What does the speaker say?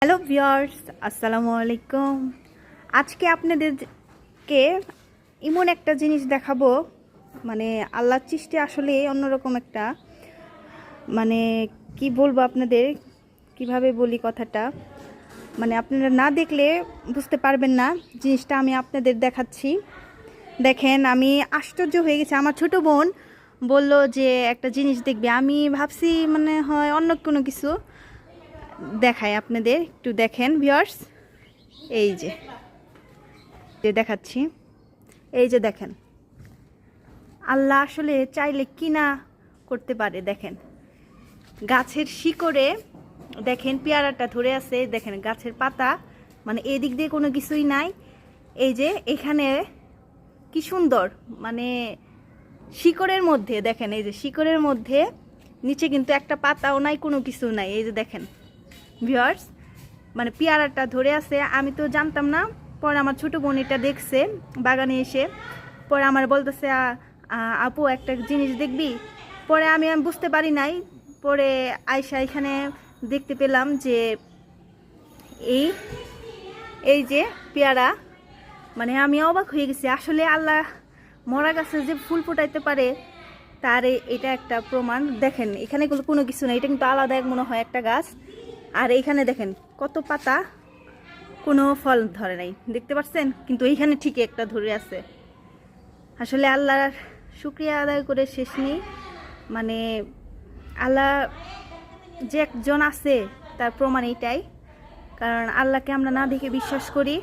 Hello viewers, আসসালামু আলাইকুম। আজকে আপনাদেরকে এমন একটা জিনিস দেখাবো, মানে আল্লাহর সৃষ্টি আসলে অন্যরকম একটা, মানে কি বলবো আপনাদের, কিভাবে বলি কথাটা, মানে আপনারা না দেখলে বুঝতে পারবেন না। জিনিসটা আমি আপনাদের দেখাচ্ছি। দেখেন, আমি আশ্চর্য হয়ে গেছি। আমার ছোট বোন বলল যে একটা জিনিস দেখবে, আমি ভাবছি মানে হয় অন্য কোনো কিছু। দেখাই আপনাদের, একটু দেখেন ভিউয়ার্স। এই যে দেখাচ্ছি, এই যে দেখেন, আল্লাহ আসলে চাইলে কি না করতে পারে। দেখেন গাছের শিকড়ে, দেখেন পেয়ারাটা ধরে আছে, দেখেন গাছের পাতা, মানে এদিক দিয়ে কোনো কিছুই নাই। এই যে এখানে কি সুন্দর, মানে শিকড়ের মধ্যে দেখেন, এই যে শিকড়ের মধ্যে নিচে কিন্তু একটা পাতাও নাই, কোনো কিছু নাই। এই যে দেখেন ভিউয়ার্স, মানে পেয়ারাটা ধরে আছে। আমি তো জানতাম না, পরে আমার ছোটো বোন এটা দেখছে বাগানে এসে, পরে আমার বলতেছে আপু একটা জিনিস দেখবি। পরে আমি বুঝতে পারি নাই, পরে আয়সা এখানে দেখতে পেলাম যে এই এই যে পেয়ারা, মানে আমি অবাক হয়ে গেছি। আসলে আল্লাহ মরা গাছে যে ফুল ফোটাইতে পারে, তার এটা একটা প্রমাণ। দেখেন এখানে কোনো কিছু নেই, এটা কিন্তু আলাদা এক মনে হয় একটা গাছ। আর এইখানে দেখেন কত পাতা, কোনো ফল ধরে নাই, দেখতে পাচ্ছেন? কিন্তু এইখানে ঠিকই একটা ধরে আছে। আসলে আল্লাহর শুকরিয়া আদায় করে শেষ নেই। মানে আল্লাহ যে একজন আছে তার প্রমাণ এইটাই। কারণ আল্লাহকে আমরা না দেখে বিশ্বাস করি।